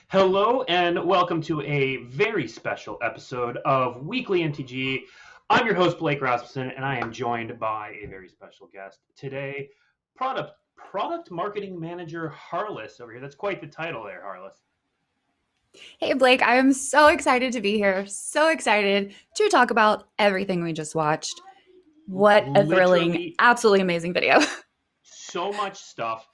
Hello and welcome to a very special episode of Weekly MTG. I'm your host Blake Rasmussen, and I am joined by a very special guest today, Product Marketing Manager Harless over here. That's quite the title there, Harless. Hey Blake, I am so excited to be here. So excited to talk about everything we just watched. What a thrilling, Literally absolutely amazing video. so much stuff.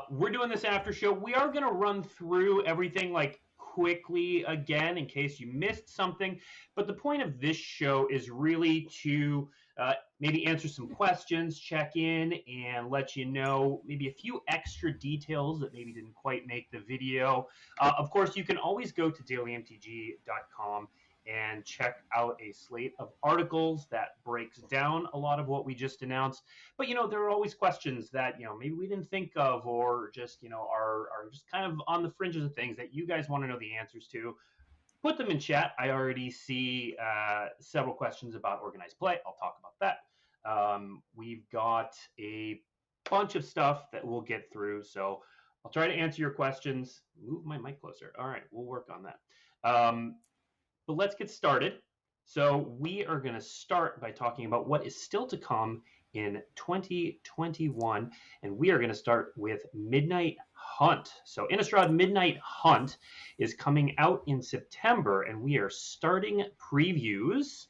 We're doing this after show. We are going to run through everything like quickly again in case you missed something. But the point of this show is really to maybe answer some questions, check in, and let you know maybe a few extra details that maybe didn't quite make the video. Of course, you can always go to dailymtg.com and check out a slate of articles that breaks down a lot of what we just announced. But there are always questions that maybe we didn't think of, or just are just kind of on the fringes of things that you guys want to know the answers to. Put them in chat. I already see several questions about organized play. I'll talk about that. We've got a bunch of stuff that we'll get through, so I'll try to answer your questions. Move my mic closer. All right, we'll work on that. But let's get started. So we are going to start by talking about what is still to come in 2021, and we are going to start with Midnight Hunt. So Innistrad Midnight Hunt is coming out in September, and we are starting previews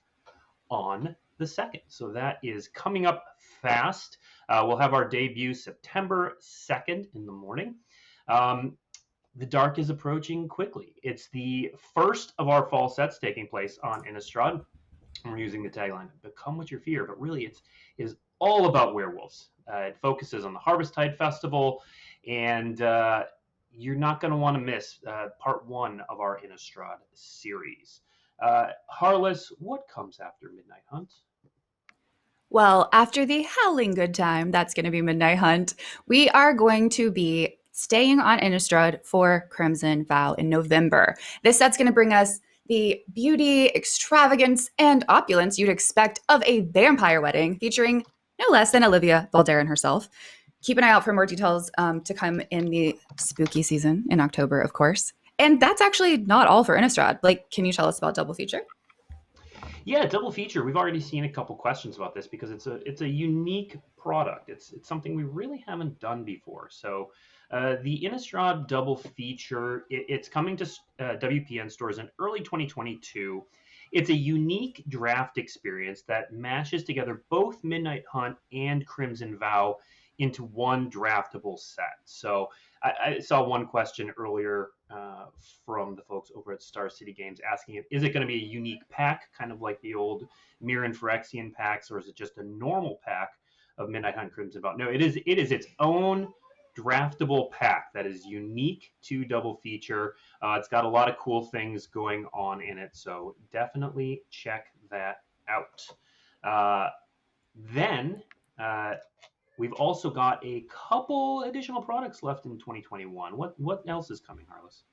on the 2nd. So that is coming up fast. We'll have our debut September 2nd in the morning. The dark is approaching quickly. It's the first of our fall sets taking place on Innistrad. We're using the tagline, "Become what you fear," but really it is all about werewolves. It focuses on the Harvesttide Festival, and you're not going to want to miss part one of our Innistrad series. Harless, what comes after Midnight Hunt? Well, after the howling good time, that's going to be Midnight Hunt, we are going to be staying on Innistrad for Crimson Vow in November. This set's going to bring us the beauty, extravagance, and opulence you'd expect of a vampire wedding featuring no less than Olivia Valderin herself. Keep an eye out for more details to come in the spooky season in October, of course. And that's actually not all for Innistrad. Blake, can you tell us about Double Feature? Yeah, double feature. We've already seen a couple questions about this because it's a unique product. It's something we really haven't done before. So the Innistrad double feature, it's coming to WPN stores in early 2022. It's a unique draft experience that mashes together both Midnight Hunt and Crimson Vow into one draftable set. So I saw one question earlier from the folks over at Star City Games asking is it going to be a unique pack, kind of like the old Mirror and Phyrexian packs, or is it just a normal pack of Midnight Hunt Crimson Vow? No, it is its own draftable pack that is unique to double feature. It's got a lot of cool things going on in it, so definitely check that out. Then we've also got a couple additional products left in 2021. What else is coming, Harless?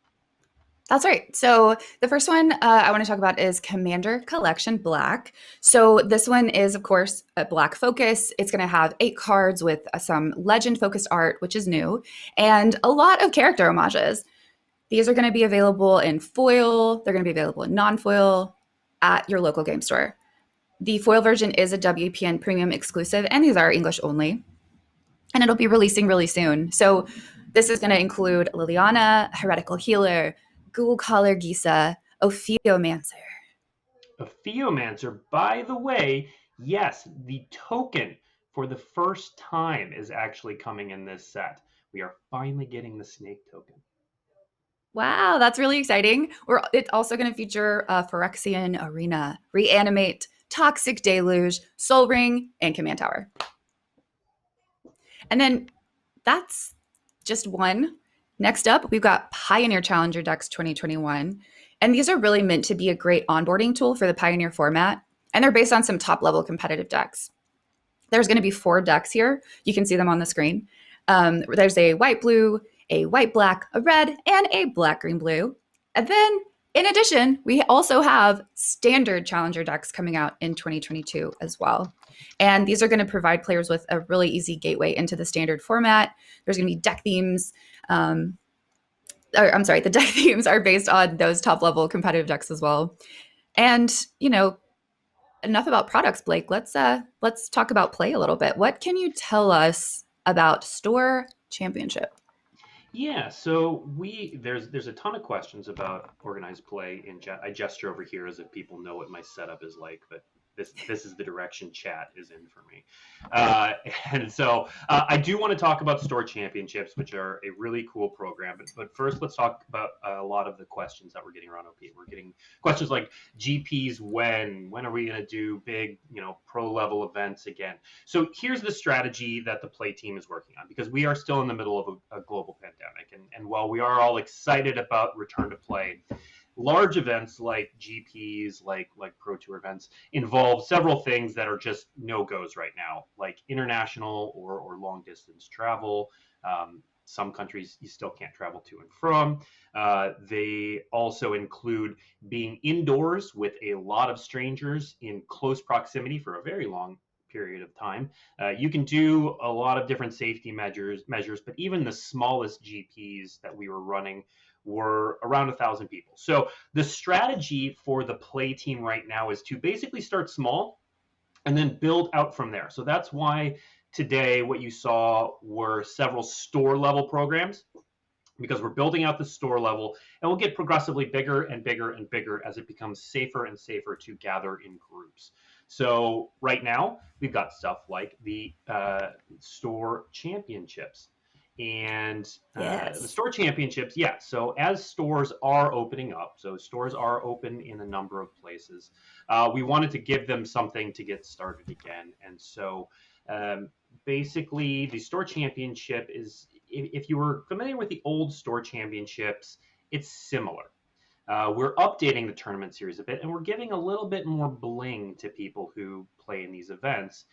That's right. So the first one I want to talk about is Commander Collection Black. So this one is, of course, a black focus. It's going to have 8 cards with some legend-focused art, which is new, and a lot of character homages. These are going to be available in foil. They're going to be available in non-foil at your local game store. The foil version is a WPN premium exclusive, and these are English only. And it'll be releasing really soon. So this is going to include Liliana, Heretical Healer, Ghoul Collar Gisa, Ophiomancer. Ophiomancer, by the way, yes, the token for the first time is actually coming in this set. We are finally getting the snake token. Wow, that's really exciting. It's also going to feature Phyrexian Arena, Reanimate, Toxic Deluge, Soul Ring, and Command Tower. And then that's just one. Next up, we've got Pioneer Challenger decks 2021. And these are really meant to be a great onboarding tool for the Pioneer format. And they're based on some top level competitive decks. There's going to be 4 decks here. You can see them on the screen. There's a white-blue, a white-black, a red, and a black-green-blue. And then, in addition, we also have standard Challenger decks coming out in 2022 as well. And these are going to provide players with a really easy gateway into the standard format. There's going to be deck themes. or I'm sorry, the deck themes are based on those top level competitive decks as well. And, enough about products, Blake. Let's talk about play a little bit. What can you tell us about Store Championship? Yeah, so there's a ton of questions about organized play I gesture over here as if people know what my setup is like, but this is the direction chat is in for me. Uh, and so I do want to talk about store championships, which are a really cool program. But first, let's talk about a lot of the questions that we're getting around OP. We're getting questions like GPs when are we going to do big pro level events again? So here's the strategy that the play team is working on, because we are still in the middle of a global pandemic. And while we are all excited about return to play, large events like GPs, like Pro Tour events, involve several things that are just no-goes right now, like international or long distance travel. Some countries you still can't travel to and from. They also include being indoors with a lot of strangers in close proximity for a very long period of time. You can do a lot of different safety measures, but even the smallest GPs that we were running were around 1,000 people. So the strategy for the play team right now is to basically start small and then build out from there. So that's why today what you saw were several store level programs, because we're building out the store level, and we'll get progressively bigger and bigger and bigger as it becomes safer and safer to gather in groups. So right now we've got stuff like the store championships. And the Yes. store championships, yeah. So as stores are opening up, so stores are open in a number of places, we wanted to give them something to get started again. And so basically, the store championship is, if you were familiar with the old store championships, it's similar. We're updating the tournament series a bit, and we're giving a little bit more bling to people who play in these events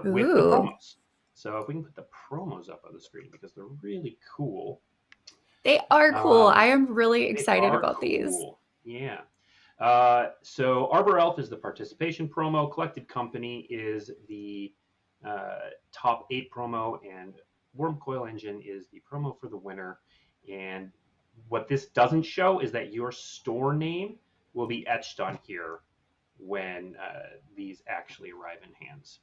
with the Ooh, promos. So if we can put the promos up on the screen, because they're really cool. they are cool. Um, I am really they excited are about these. cool. Yeah. So Arbor Elf is the participation promo. Collected Company is the top 8 promo, and Worm Coil Engine is the promo for the winner. And what this doesn't show is that your store name will be etched on here when these actually arrive in hands.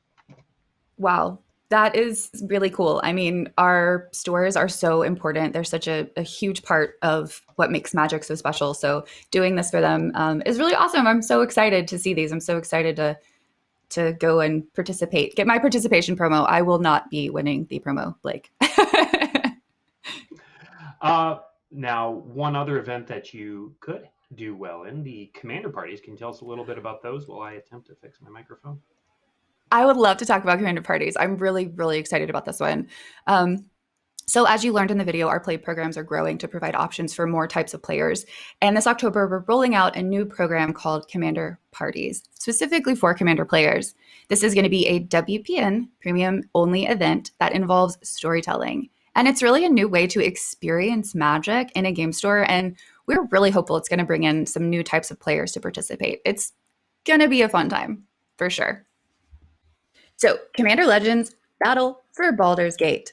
Wow. That is really cool. I mean, our stores are so important. They're such a huge part of what makes Magic so special. So doing this for them is really awesome. I'm so excited to see these. I'm so excited to go and participate. Get my participation promo. I will not be winning the promo, Blake. Now, one other event that you could do well in, the commander parties. Can you tell us a little bit about those while I attempt to fix my microphone? I would love to talk about commander parties. I'm really, really excited about this one. So as you learned in the video, our play programs are growing to provide options for more types of players. And this October, we're rolling out a new program called Commander Parties, specifically for Commander players. This is going to be a WPN premium only event that involves storytelling. And it's really a new way to experience Magic in a game store. And we're really hopeful it's going to bring in some new types of players to participate. It's going to be a fun time, for sure. So Commander Legends Battle for Baldur's Gate.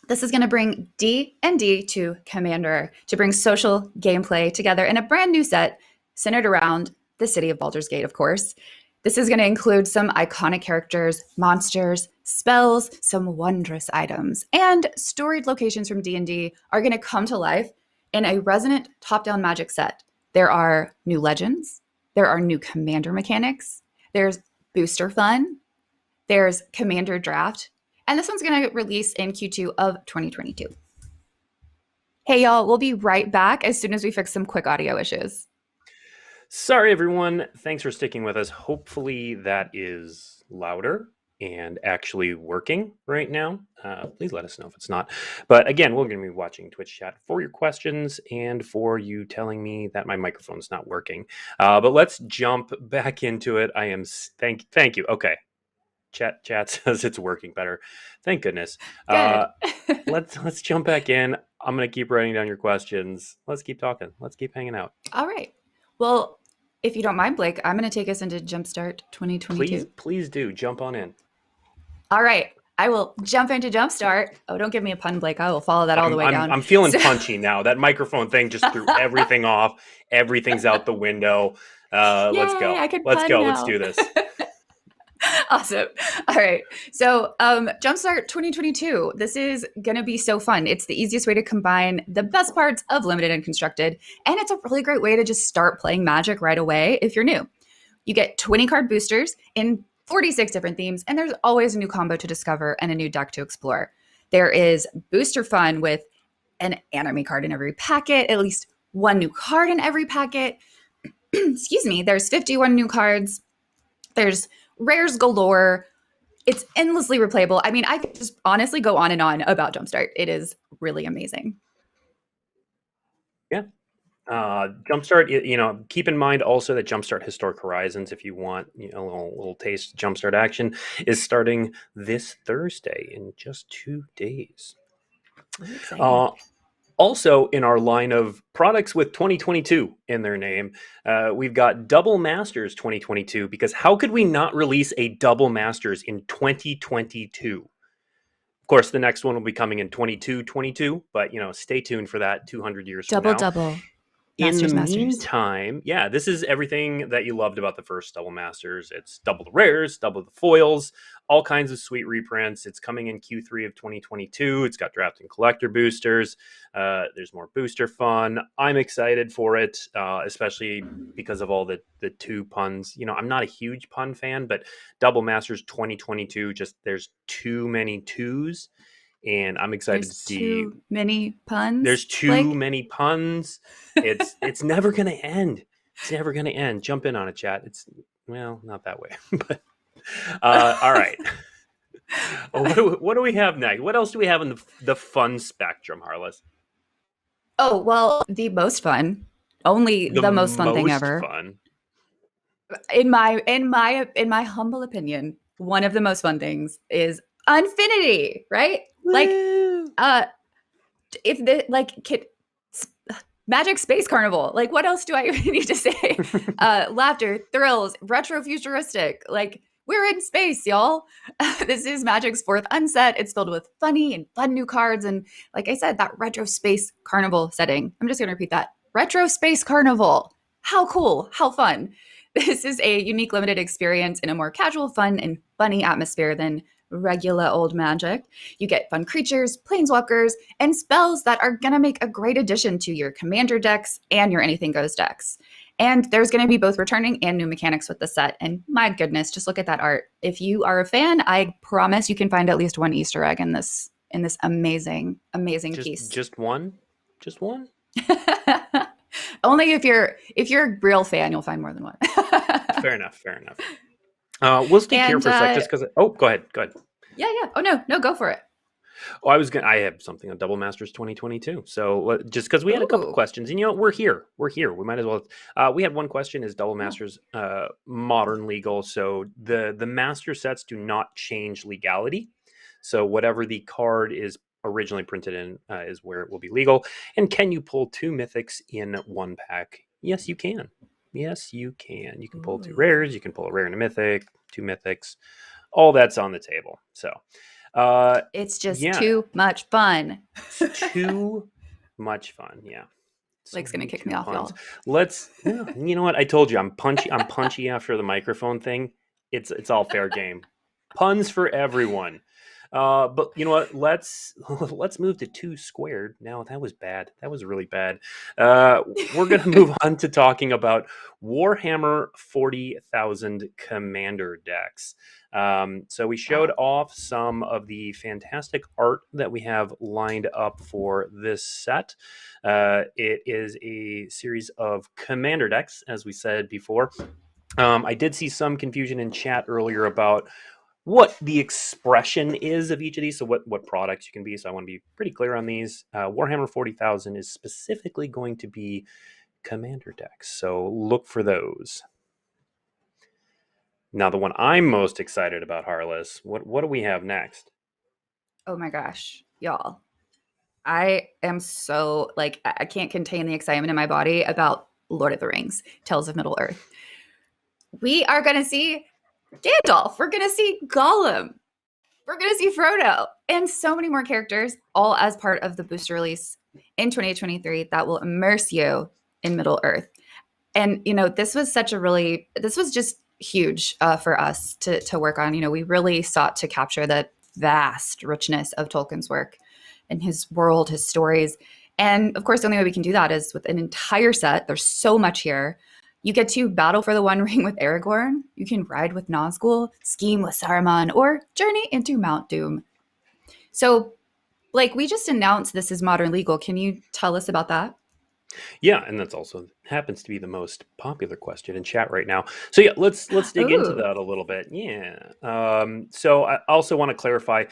This is going to bring D&D to Commander to bring social gameplay together in a brand new set centered around the city of Baldur's Gate, of course. This is going to include some iconic characters, monsters, spells, some wondrous items, and storied locations from D&D are going to come to life in a resonant top-down Magic set. There are new legends, there are new Commander mechanics, there's booster fun, there's Commander Draft, and this one's going to release in Q2 of 2022. Hey, y'all, we'll be right back as soon as we fix some quick audio issues. Sorry, everyone. Thanks for sticking with us. Hopefully that is louder and actually working right now. Please let us know if it's not. But again, we're going to be watching Twitch chat for your questions and for you telling me that my microphone's not working. But let's jump back into it. I am thank you. Okay. Chat says it's working better. Thank goodness. Good. Let's jump back in. I'm going to keep writing down your questions. Let's keep talking. Let's keep hanging out. All right. Well, if you don't mind, Blake, I'm going to take us into Jumpstart 2022. Please do. Jump on in. All right. I will jump into Jumpstart. Oh, don't give me a pun, Blake. I will follow that all the way down. I'm feeling punchy now. That microphone thing just threw everything off. Everything's out the window. Let's go. Yay, I can Let's pun go. now. Let's do this. Awesome. All right. So Jumpstart 2022. This is going to be so fun. It's the easiest way to combine the best parts of limited and constructed. And it's a really great way to just start playing Magic right away if you're new. You get 20 card boosters in 46 different themes, and there's always a new combo to discover and a new deck to explore. There is booster fun with an anime card in every packet, at least one new card in every packet. Excuse me. There's 51 new cards. There's rares galore. It's endlessly replayable. I mean, I could just honestly go on and on about Jumpstart. It is really amazing. Yeah. Jumpstart, keep in mind also that Jumpstart Historic Horizons, if you want a little taste of Jumpstart action, is starting this Thursday in just 2 days. Also, in our line of products with 2022 in their name, we've got Double Masters 2022, because how could we not release a Double Masters in 2022? Of course, the next one will be coming in 22, but, stay tuned for that 200 years from now. Double. In the meantime, this is everything that you loved about the first Double Masters. It's double the rares, double the foils, all kinds of sweet reprints. It's coming in Q3 of 2022. It's got draft and collector boosters. There's more booster fun. I'm excited for it, especially because of all the two puns. I'm not a huge pun fan, but Double Masters 2022, there's too many twos. And I'm excited to see too many puns. There's too many puns. It's never gonna end. It's never gonna end. Jump in on it, chat. Not that way. But all right. What do we have next? What else do we have in the fun spectrum, Harless? Oh, well, the most fun. Only the most fun thing ever. Fun. In my humble opinion, one of the most fun things is Unfinity, right? Woo! Magic Space Carnival. Like, what else do I even need to say? Laughter, thrills, retro futuristic. Like, we're in space, y'all. This is Magic's fourth unset. It's filled with funny and fun new cards. And like I said, that retro space carnival setting. I'm just going to repeat that. Retro space carnival. How cool. How fun. This is a unique limited experience in a more casual, fun, and funny atmosphere than regular old Magic. You get fun creatures, planeswalkers, and spells that are going to make a great addition to your commander decks and your anything goes decks. And there's going to be both returning and new mechanics with the set. And my goodness, just look at that art. If you are a fan, I promise you can find at least one Easter egg in this amazing piece. Just one? Just one? Only if you're a real fan, you'll find more than one. Fair enough. We'll stick here for a sec, just because. Oh, go ahead. Yeah. Oh no, go for it. Oh, I have something on Double Masters 2022. So just because we had a couple questions, and we're here. We might as well. We had one question: is Double Masters modern legal? So the master sets do not change legality. So whatever the card is originally printed in is where it will be legal. And can you pull two mythics in one pack? Yes, you can. You can pull two rares. You can pull a rare and a mythic, two mythics. All that's on the table. So it's just too much fun. Too much fun. Yeah. Blake's gonna kick me off, y'all. Let's. You know what? I told you I'm punchy after the microphone thing. It's all fair game. Puns for everyone. But you know what? Let's move to 2 squared. Now that was bad. That was really bad. We're gonna move on to talking about Warhammer 40,000 commander decks. So we showed off some of the fantastic art that we have lined up for this set. It is a series of commander decks, as we said before. I did see some confusion in chat earlier about what the expression is of each of these, so what products you can be. So I want to be pretty clear on these. Warhammer 40,000 is specifically going to be commander decks, so look for those. Now, the one I'm most excited about, Harless, what do we have next? Oh my gosh, y'all. I am so, I can't contain the excitement in my body about Lord of the Rings, Tales of Middle-earth. We are going to see Gandalf. We're going to see Gollum. we're going to see Frodo and so many more characters, all as part of the booster release in 2023 that will immerse you in Middle Earth. And, this was just huge for us to work on. We really sought to capture the vast richness of Tolkien's work and his world, his stories. And of course, the only way we can do that is with an entire set. There's so much here. You get to battle for the One Ring with Aragorn. You can ride with Nazgul, scheme with Saruman, or journey into Mount Doom. So, Blake, we just announced this is modern legal. Can you tell us about that? Yeah, and that's also happens to be the most popular question in chat right now. So yeah, let's dig into that a little bit. Yeah. So I also want to clarify,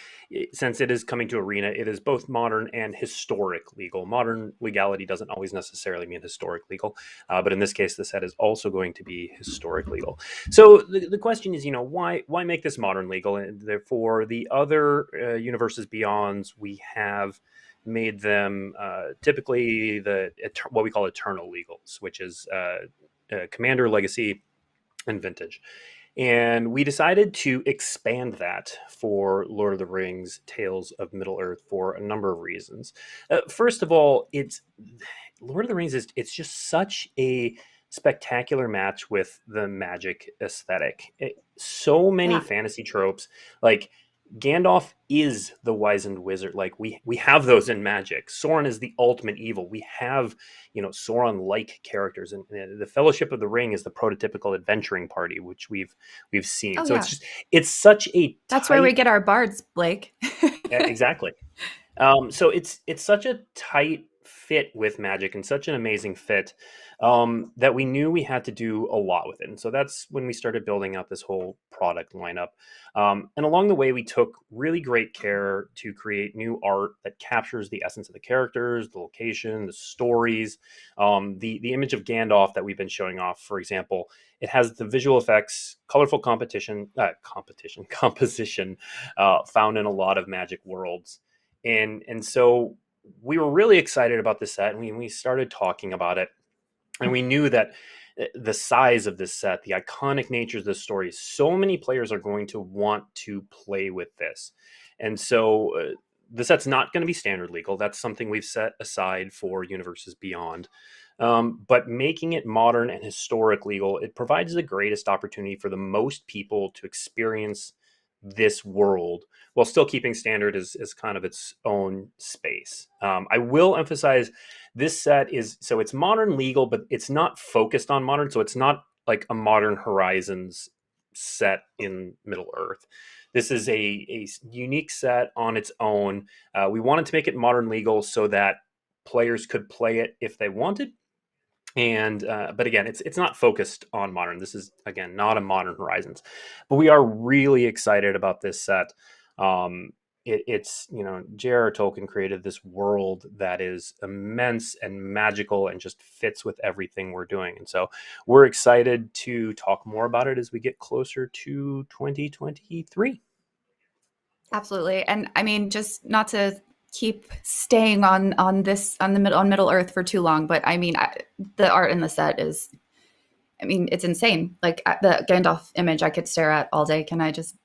since it is coming to Arena, it is both modern and historic legal. Modern legality doesn't always necessarily mean historic legal, but in this case, the set is also going to be historic legal. So the question is, why make this modern legal? And therefore, the other universes beyonds, we have made them typically what we call eternal legals, which is Commander, Legacy, and Vintage. And we decided to expand that for Lord of the Rings, Tales of Middle Earth for a number of reasons. First of all, Lord of the Rings it's just such a spectacular match with the magic aesthetic. So many fantasy tropes, like Gandalf is the wizened wizard. Like we have those in Magic. Sauron is the ultimate evil. We have, Sauron-like characters, and the Fellowship of the Ring is the prototypical adventuring party, which we've seen. So it's such a that's where we get our bards, Blake. Exactly. So it's such a tight fit with Magic and such an amazing fit that we knew we had to do a lot with it. And so that's when we started building out this whole product lineup. And along the way, we took really great care to create new art that captures the essence of the characters, the location, the stories. The image of Gandalf that we've been showing off, for example, it has the visual effects, colorful composition found in a lot of Magic worlds. And so we were really excited about this set, and we started talking about it, and we knew that the size of this set, the iconic nature of this story, so many players are going to want to play with this. And so the set's not going to be standard legal. That's something we've set aside for Universes Beyond. But making it modern and historic legal, it provides the greatest opportunity for the most people to experience this world while still keeping standard as kind of its own space. I will emphasize this set it's modern legal, but it's not focused on modern. So it's not like a Modern Horizons set in Middle Earth. This is a unique set on its own. We wanted to make it modern legal so that players could play it if they wanted. And but again, it's not focused on modern. This is, again, not a Modern Horizons, but we are really excited about this set. It's J.R.R. Tolkien created this world that is immense and magical and just fits with everything we're doing. And so we're excited to talk more about it as we get closer to 2023. Absolutely. And I mean, just not to keep staying on Middle Earth for too long, but I mean, the art in the set is, it's insane. Like the Gandalf image I could stare at all day. Can I just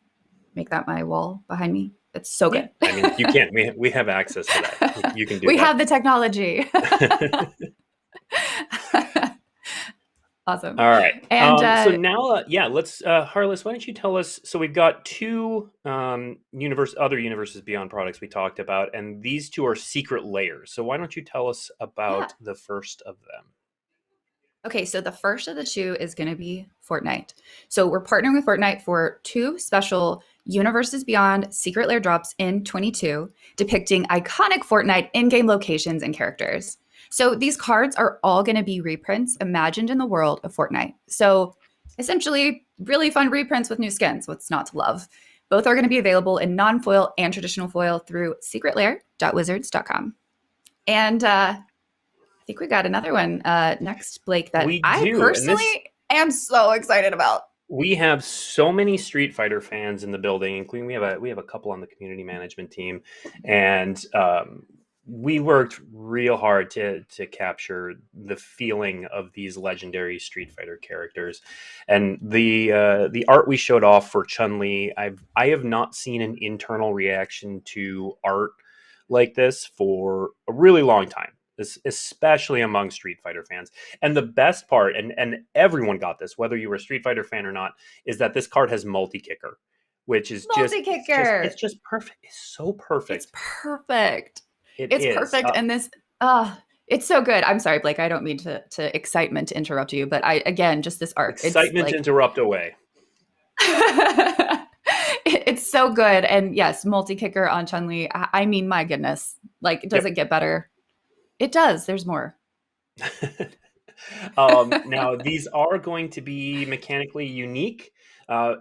make that my wall behind me? It's so good. I mean, you can. We have access to that. You can do we that. have the technology. Awesome. All right. And so now, let's, Harless, why don't you tell us? So we've got two other Universes Beyond products we talked about, and these two are secret layers. So why don't you tell us about the first of them? Okay, so the first of the two is going to be Fortnite. So we're partnering with Fortnite for two special Universes Beyond secret lair drops in 22, depicting iconic Fortnite in-game locations and characters. So these cards are all going to be reprints imagined in the world of Fortnite. So essentially, really fun reprints with new skins. What's not to love? Both are going to be available in non-foil and traditional foil through secretlair.wizards.com. And I think we got another one next, Blake, that I personally am so excited about. We have so many Street Fighter fans in the building, including we have a couple on the community management team, and we worked real hard to capture the feeling of these legendary Street Fighter characters, and the art we showed off for Chun-Li. I have not seen an internal reaction to art like this for a really long time, especially among Street Fighter fans. And the best part, and everyone got this, whether you were a Street Fighter fan or not, is that this card has multi-kicker, which is Multi-kicker. it's just perfect. It's so perfect. It's perfect. It's perfect. And this, it's so good. I'm sorry, Blake. I don't mean to excitement to interrupt you, but just this art. Excitement to interrupt away. It's so good. And yes, multi-kicker on Chun-Li. I mean, my goodness. Like, does it get better? It does. There's more. Now, these are going to be mechanically unique.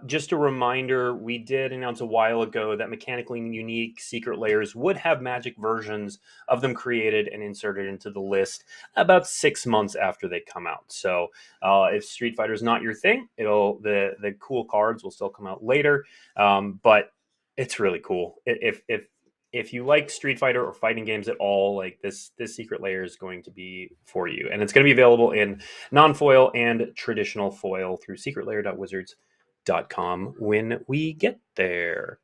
Just a reminder, we did announce a while ago that mechanically unique secret layers would have magic versions of them created and inserted into the list about 6 months after they come out. So if Street Fighter is not your thing, the cool cards will still come out later. But it's really cool. If you like Street Fighter or fighting games at all, like this secret layer is going to be for you. And it's going to be available in non-foil and traditional foil through secretlayer.wizards.com when we get there.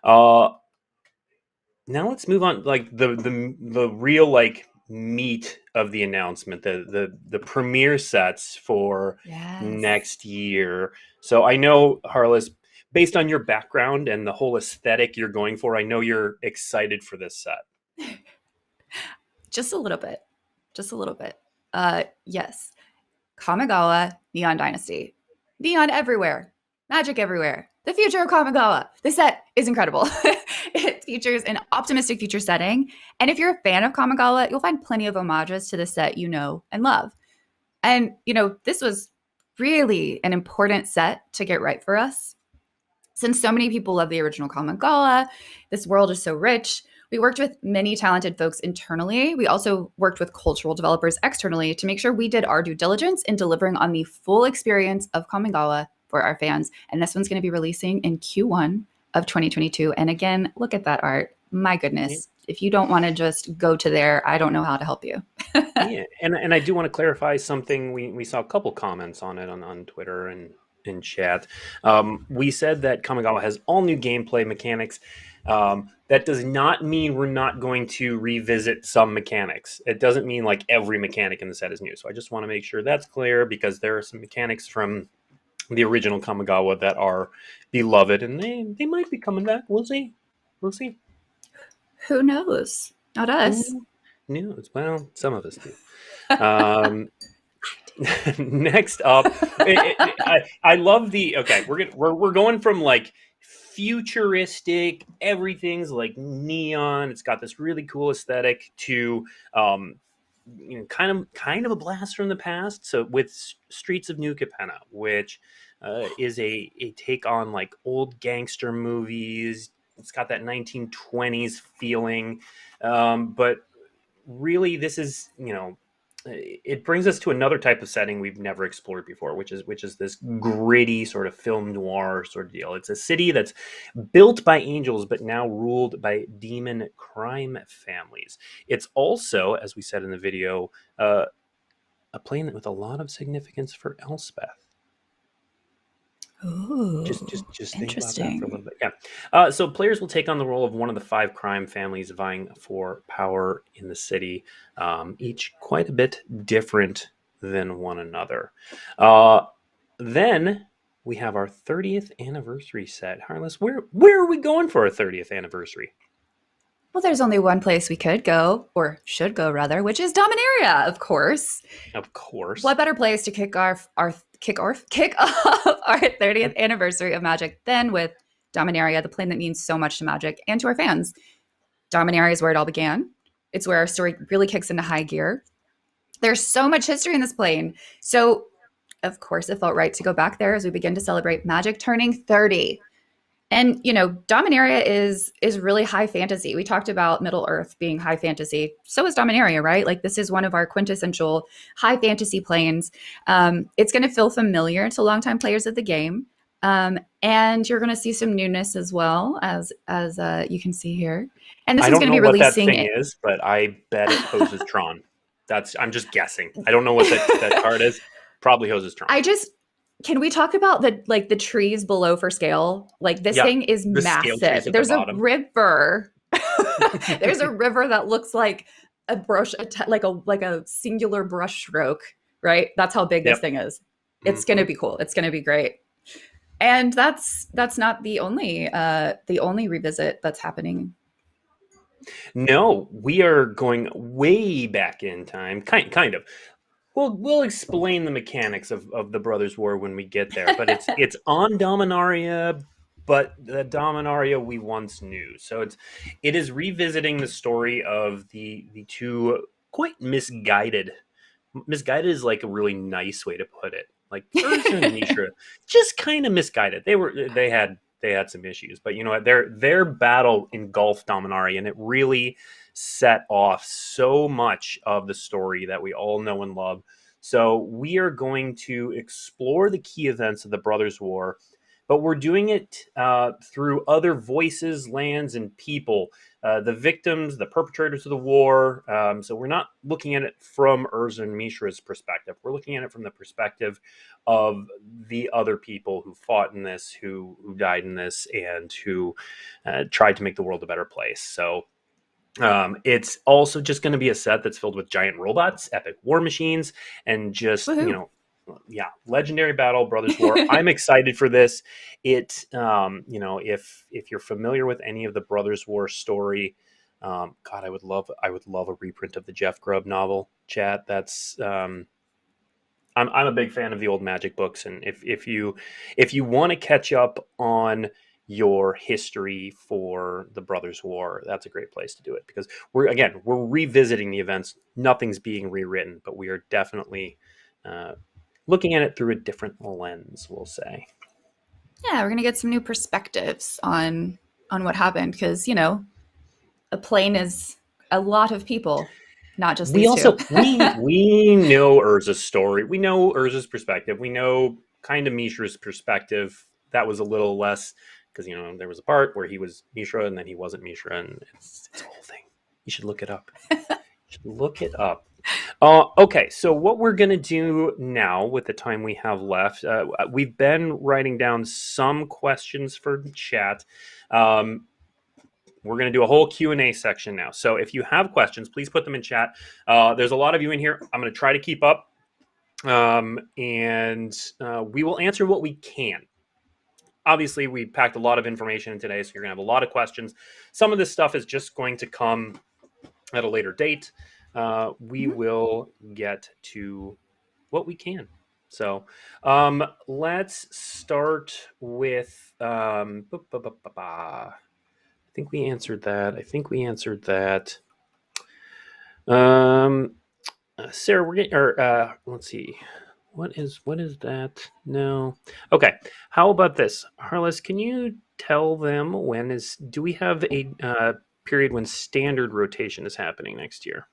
Now let's move on, like the real like meat of the announcement, the premiere sets for next year. So I know, Harless, based on your background and the whole aesthetic you're going for, I know you're excited for this set. Just a little bit. Yes. Kamigawa, Neon Dynasty. Neon everywhere. Magic everywhere. The future of Kamigawa. This set is incredible. It features an optimistic future setting. And if you're a fan of Kamigawa, you'll find plenty of homages to the set you know and love. And, this was really an important set to get right for us. Since so many people love the original Kamigawa, this world is so rich. We worked with many talented folks internally. We also worked with cultural developers externally to make sure we did our due diligence in delivering on the full experience of Kamigawa for our fans. And this one's going to be releasing in Q1 of 2022. And again, look at that art. My goodness. If you don't want to just go to there, I don't know how to help you. Yeah, and I do want to clarify something. We saw a couple comments on it on Twitter and in chat. We said that Kamigawa has all new gameplay mechanics. That does not mean we're not going to revisit some mechanics. It doesn't mean like every mechanic in the set is new. So I just want to make sure that's clear, because there are some mechanics from the original Kamigawa that are beloved, and they might be coming back. We'll see. Who knows? Not us. Who knows? Well, some of us do. Next up, I love the. Okay, we're going from like futuristic, everything's like neon. It's got this really cool aesthetic to kind of a blast from the past. So with Streets of New Capenna, which is a take on like old gangster movies. It's got that 1920s feeling, but really this is it brings us to another type of setting we've never explored before, which is this gritty sort of film noir sort of deal. It's a city that's built by angels, but now ruled by demon crime families. It's also, as we said in the video, a planet with a lot of significance for Elspeth. Ooh, just think about that for a little bit. Yeah. So players will take on the role of one of the 5 crime families vying for power in the city, each quite a bit different than one another. Then we have our 30th anniversary set. Harless, where are we going for our 30th anniversary? Well, there's only one place we could go, or should go rather, which is Dominaria, of course. Of course. What better place to kick off our 30th anniversary of Magic than with Dominaria, the plane that means so much to Magic and to our fans. Dominaria is where it all began. It's where our story really kicks into high gear. There's so much history in this plane. So, of course, it felt right to go back there as we begin to celebrate Magic turning 30. And, Dominaria is really high fantasy. We talked about Middle Earth being high fantasy. So is Dominaria, right? Like, this is one of our quintessential high fantasy planes. It's going to feel familiar to longtime players of the game. And you're going to see some newness as well, as you can see here. And this I one's don't going to know be what that releasing thing it. is, but I bet it hoses Tron. I'm just guessing. I don't know what that card is. Probably hoses Tron. Can we talk about the trees below for scale? Like this thing is the scale trees massive. at There's the a bottom. river. There's a river that looks like a brush, like a singular brush stroke, right? That's how big this thing is. It's going to be cool. It's going to be great. And that's not the only revisit that's happening. No, we are going way back in time. Kind of. We'll explain the mechanics of the Brothers War when we get there, but it's on Dominaria, but the Dominaria we once knew. So it is revisiting the story of the two quite misguided. Misguided is like a really nice way to put it. Like Urza and Mishra, just kind of misguided. They had some issues, but you know what? Their battle engulfed Dominaria, and it really set off so much of the story that we all know and love. So we are going to explore the key events of the Brothers' War, but we're doing it through other voices, lands, and people. The victims, the perpetrators of the war. So we're not looking at it from Urza and Mishra's perspective. We're looking at it from the perspective of the other people who fought in this, who died in this, and who tried to make the world a better place. So it's also just going to be a set that's filled with giant robots, epic war machines, and just, Woohoo. legendary battle, Brothers War. I'm excited for this. If you're familiar with any of the Brothers War story, God, I would love a reprint of the Jeff Grubb novel. Chat. That's I'm a big fan of the old Magic books, and if you want to catch up on your history for the Brothers War, that's a great place to do it, because we're revisiting the events. Nothing's being rewritten, but we are definitely looking at it through a different lens, we'll say. Yeah, we're gonna get some new perspectives on what happened, because a plane is a lot of people, not just these two. we know Urza's story. We know Urza's perspective. We know kind of Mishra's perspective. That was a little less, because there was a part where he was Mishra and then he wasn't Mishra, and it's a whole thing. You should look it up. Okay, so what we're going to do now with the time we have left, we've been writing down some questions for chat. We're going to do a whole Q&A section now. So if you have questions, please put them in chat. There's a lot of you in here. I'm going to try to keep up, and we will answer what we can. Obviously, we packed a lot of information in today, so you're going to have a lot of questions. Some of this stuff is just going to come at a later date. We will get to what we can. So let's start with I think we answered that. Sarah, let's see. What is that? No. Okay. How about this? Harless, can you tell them do we have a period when standard rotation is happening next year?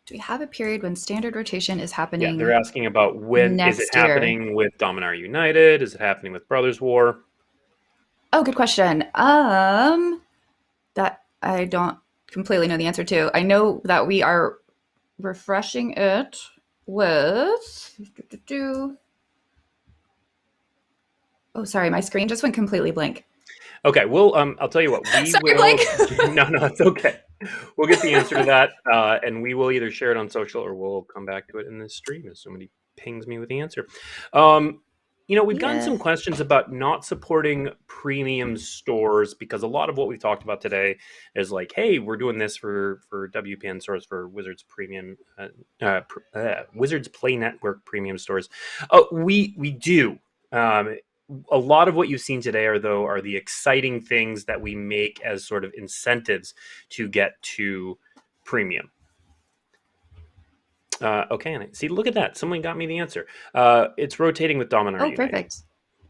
Do we have a period when standard rotation is happening? Yeah, they're asking about when is it happening with Dominaria United? Is it happening with Brothers War? Oh, good question. That I don't completely know the answer to. I know that we are refreshing it with. Oh, sorry, my screen just went completely blank. Okay, well, I'll tell you what. Sorry, Blake. No, it's okay. We'll get the answer to that, and we will either share it on social or we'll come back to it in this stream if somebody pings me with the answer. We've gotten some questions about not supporting premium stores, because a lot of what we've talked about today is like, hey, we're doing this for WPN stores, for Wizards Premium, Wizards Play Network Premium stores. We do. A lot of what you've seen today are the exciting things that we make as sort of incentives to get to premium. Okay, and see, look at that. Someone got me the answer. It's rotating with Dominaria United. Perfect.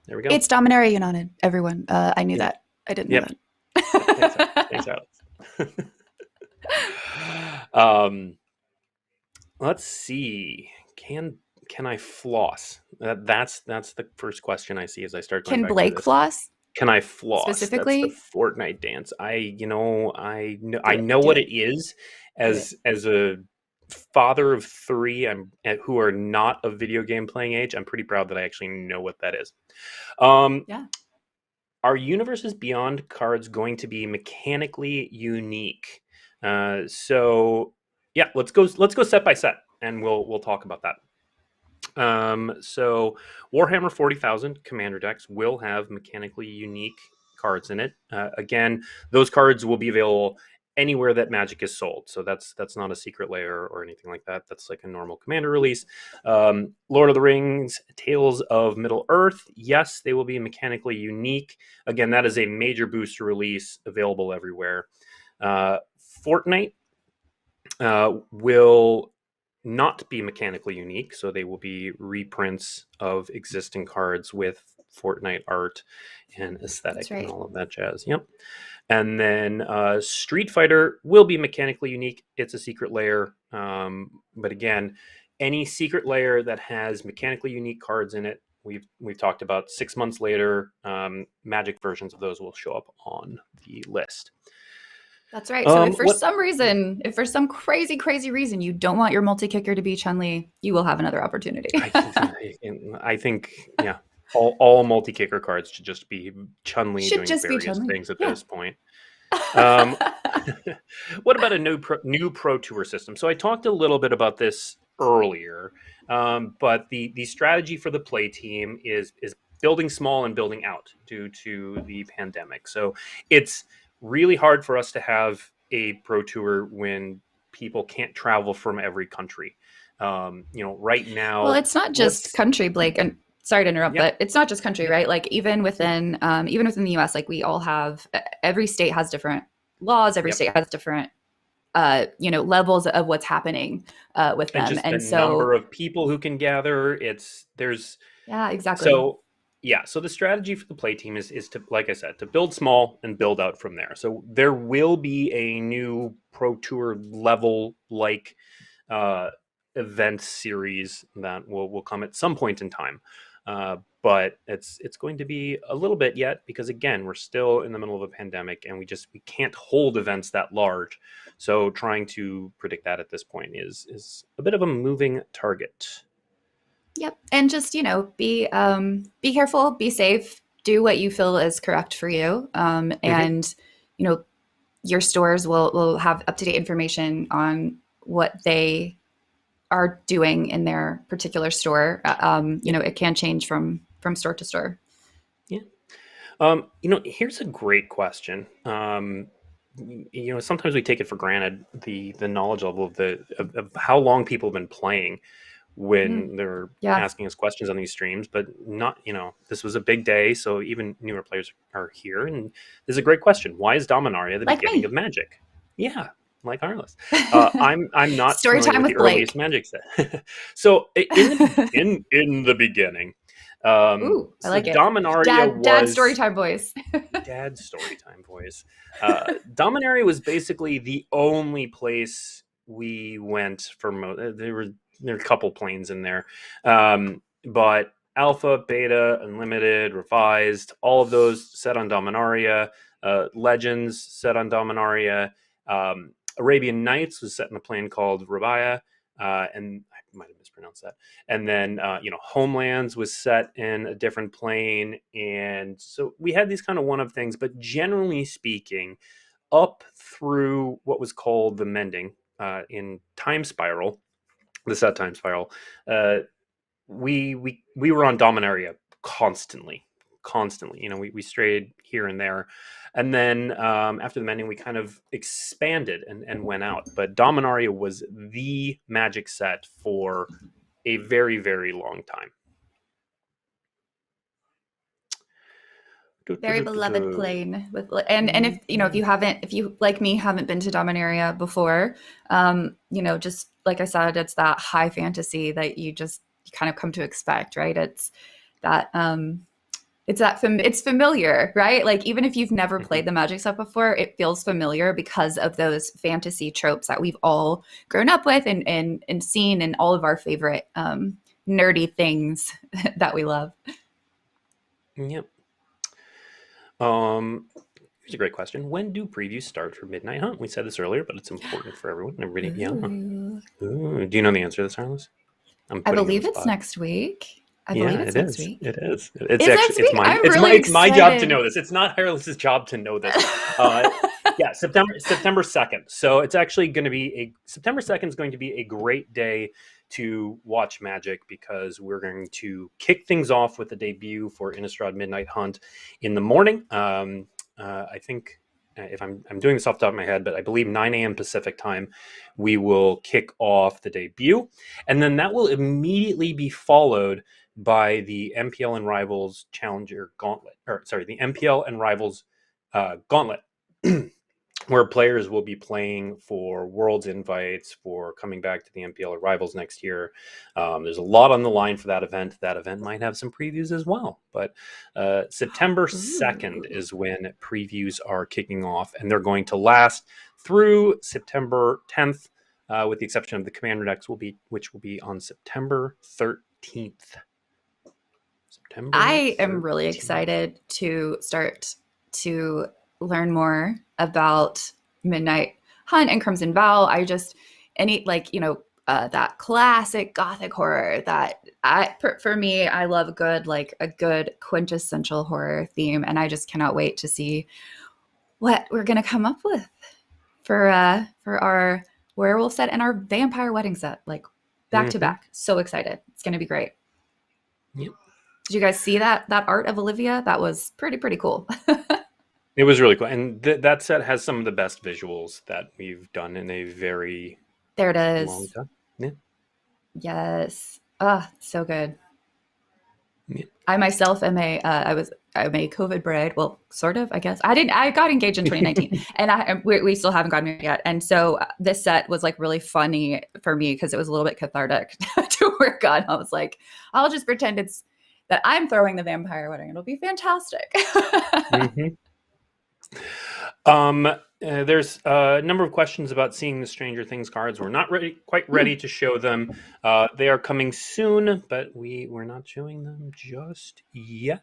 There we go. It's Dominaria United, everyone. I knew that. I didn't know that. Thanks, Alex. Let's see. Can I floss? That's the first question I see as I start going Can back Blake floss? Can I floss? That's the specifically? Fortnite dance. I Do it. know Do what it. it is Do it. as a father of three. Who are not of video game playing age. I'm pretty proud that I actually know what that is. Um, Yeah. are universes beyond cards going to be mechanically unique? So yeah, let's go set by set, and we'll talk about that. So Warhammer 40,000 commander decks will have mechanically unique cards in it. Again, those cards will be available anywhere that Magic is sold. So that's not a secret layer or anything like that. That's like a normal commander release. Lord of the Rings, Tales of Middle Earth, yes, they will be mechanically unique. Again, that is a major booster release available everywhere. Fortnite will not be mechanically unique, so they will be reprints of existing cards with Fortnite art and aesthetic That's and right. all of that jazz. Yep. And then Street Fighter will be mechanically unique. It's a secret layer, but again, any secret layer that has mechanically unique cards in it, we've talked about 6 months later, Magic versions of those will show up on the list. That's right. So if for What some reason, if for some crazy, crazy reason you don't want your multi-kicker to be Chun-Li, you will have another opportunity. I think, yeah, all multi-kicker cards should just be Chun-Li Should doing just be various Chun-Li. things at Yeah. this point. Um, what about a new Pro Tour system? So I talked a little bit about this earlier, but the strategy for the play team is building small and building out due to the pandemic. So it's really hard for us to have a Pro Tour when people can't travel from every country. Right Well, now, it's not just let's country, Blake, and sorry to interrupt, yep, but it's not just country, yep, right? Like even within the US, like we all have every state has different laws, every yep. state has different levels of what's happening with And them. just the And so number of people who can gather. There's yeah, exactly. So yeah, so the strategy for the play team is to, like I said, to build small and build out from there. So there will be a new Pro Tour level like uh, event series that will come at some point in time. But it's going to be a little bit yet because again we're still in the middle of a pandemic and we can't hold events that large. So trying to predict that at this point is a bit of a moving target. Yep. And just, be careful, be safe, do what you feel is correct for you. Hmm. And, you know, your stores will have up-to-date information on what they are doing in their particular store. It can change from store to store. Yeah. Here's a great question. Sometimes we take it for granted the knowledge level of how long people have been playing Mm, when they're yeah. asking us questions on these streams, but not, this was a big day, so even newer players are here, and this is a great question. Why is Dominaria the Like beginning of me. Magic? Yeah, like Harless. I'm not Story familiar time with the with earliest Blake. Magic set. So in the beginning, Ooh, I so like it. Dominaria Dad story was time voice. Dad's storytime voice. Dominaria was basically the only place we went for there were a couple planes in there, but Alpha, Beta, Unlimited, Revised, all of those set on Dominaria. Legends set on Dominaria. Arabian Nights was set in a plane called Rabaya, and I might have mispronounced that. And then Homelands was set in a different plane, and so we had these kind of one of things. But generally speaking, up through what was called the Mending in Time Spiral, the set Time Spiral, uh, we were on Dominaria constantly. We strayed here and there, and then after the Mending we kind of expanded and went out, but Dominaria was the Magic set for a very, very long time. Very beloved plane with and if you like me haven't been to Dominaria before, just like I said, it's that high fantasy that you kind of come to expect, right? It's that it's familiar, right? Like even if you've never played the Magic set before, it feels familiar because of those fantasy tropes that we've all grown up with and seen in all of our favorite nerdy things that we love. Yep. Here's a great question. When do previews start for Midnight Hunt? We said this earlier, but it's important for everyone. Everybody, yeah. Ooh. Ooh, do you know the answer to this, Harless? I'm I putting you on believe the it's spot. next week. I Yeah, believe it's it next is. week. It is. It's Is actually next week? I'm it's really my job to know excited. this. It's not Harless's job to know this. Yeah, September 2nd. So it's actually going to be September 2nd is going to be a great day to watch Magic, because we're going to kick things off with the debut for Innistrad Midnight Hunt in the morning. I think if I'm doing this off the top of my head, but I believe 9 a.m. Pacific time, we will kick off the debut, and then that will immediately be followed by the MPL and Rivals Challenger Gauntlet, the MPL and Rivals Gauntlet, where players will be playing for Worlds invites for coming back to the MPL or Rivals next year. There's a lot on the line for that event. That event might have some previews as well. But September 2nd is when previews are kicking off, and they're going to last through September 10th, with the exception of the Commander decks, which will be on September 13th. I am really excited to start to learn more about Midnight Hunt and Crimson Vow. That classic gothic horror that for me, I love a good quintessential horror theme. And I just cannot wait to see what we're going to come up with for our werewolf set and our vampire wedding set, like back to back. So excited. It's going to be great. Yep. Did you guys see that art of Olivia? That was pretty cool. It was really cool. And that set has some of the best visuals that we've done in a very there it is. long time. Yeah. Yes. So good. Yeah. I myself am I'm a COVID bride. Well, sort of, I guess. I got engaged in 2019 and we still haven't gotten married yet. And so this set was like really funny for me because it was a little bit cathartic to work on. I was like, I'll just pretend it's that I'm throwing the vampire wedding. It'll be fantastic. There's a number of questions about seeing the Stranger Things cards. We're not quite ready to show them. They are coming soon, but we're not showing them just yet.